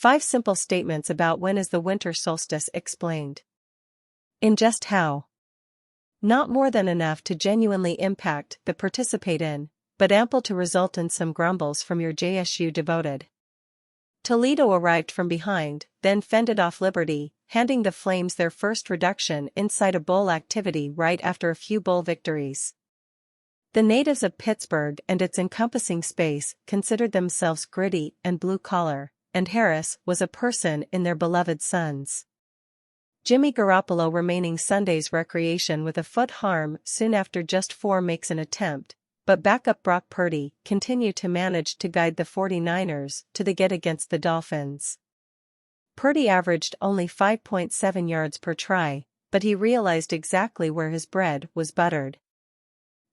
5 simple statements about when is the winter solstice explained. In just how. Not more than enough to genuinely impact the participate in, but ample to result in some grumbles from your JSU devoted. Toledo arrived from behind, then fended off Liberty, handing the Flames their first reduction inside a bowl activity right after a few bowl victories. The natives of Pittsburgh and its encompassing space considered themselves gritty and blue-collar, and Harris was a person in their beloved Suns. Jimmy Garoppolo remaining Sunday's recreation with a foot harm soon after just 4 makes an attempt, but backup Brock Purdy continued to manage to guide the 49ers to the get against the Dolphins. Purdy averaged only 5.7 yards per try, but he realized exactly where his bread was buttered.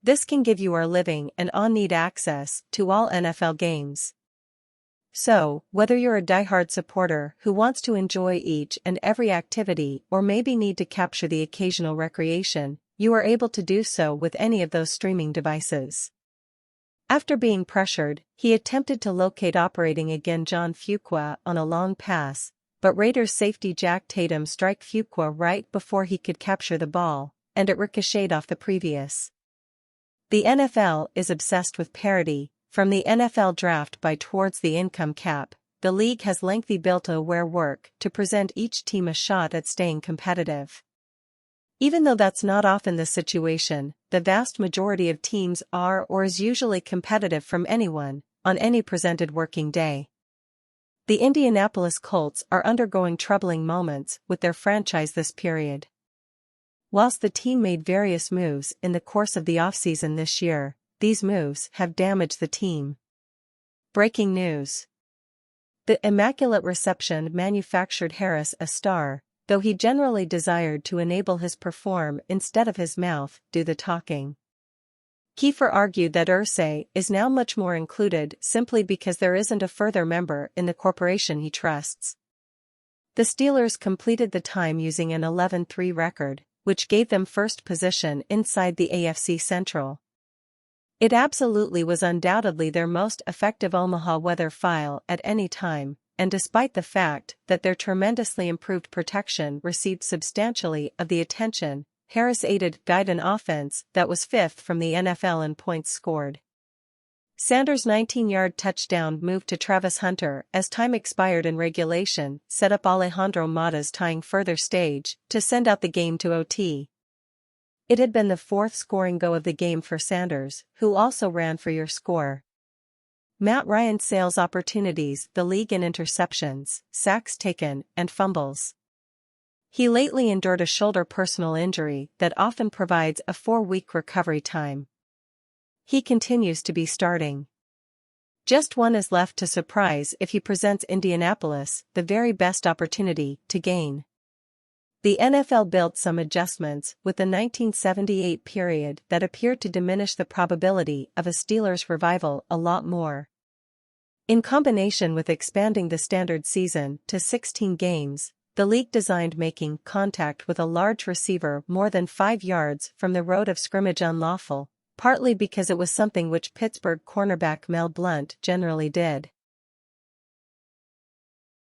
This can give you our living and on-need access to all NFL games. So, whether you're a diehard supporter who wants to enjoy each and every activity or maybe need to capture the occasional recreation, you are able to do so with any of those streaming devices. After being pressured, he attempted to locate operating again John Fuqua on a long pass, but Raiders safety Jack Tatum struck Fuqua right before he could capture the ball, and it ricocheted off the previous. The NFL is obsessed with parity. From the NFL draft by towards the income cap, the league has lengthy built-aware work to present each team a shot at staying competitive. Even though that's not often the situation, the vast majority of teams are or is usually competitive from anyone, on any presented working day. The Indianapolis Colts are undergoing troubling moments with their franchise this period. Whilst the team made various moves in the course of the offseason this year, these moves have damaged the team. Breaking news. The Immaculate Reception manufactured Harris a star, though he generally desired to enable his perform instead of his mouth do the talking. Kiefer argued that Irsay is now much more included simply because there isn't a further member in the corporation he trusts. The Steelers completed the time using an 11-3 record, which gave them first position inside the AFC Central. It absolutely was undoubtedly their most effective Omaha weather file at any time, and despite the fact that their tremendously improved protection received substantially of the attention, Harris aided guide an offense that was 5th from the NFL in points scored. Sanders' 19-yard touchdown move to Travis Hunter as time expired in regulation set up Alejandro Mata's tying further stage to send out the game to OT. It had been the 4th scoring go of the game for Sanders, who also ran for your score. Matt Ryan sails opportunities the league in interceptions, sacks taken, and fumbles. He lately endured a shoulder personal injury that often provides a 4-week recovery time. He continues to be starting. Just one is left to surprise if he presents Indianapolis the very best opportunity to gain. The NFL built some adjustments with the 1978 period that appeared to diminish the probability of a Steelers revival a lot more. In combination with expanding the standard season to 16 games, the league designed making contact with a large receiver more than 5 yards from the road of scrimmage unlawful, partly because it was something which Pittsburgh cornerback Mel Blount generally did.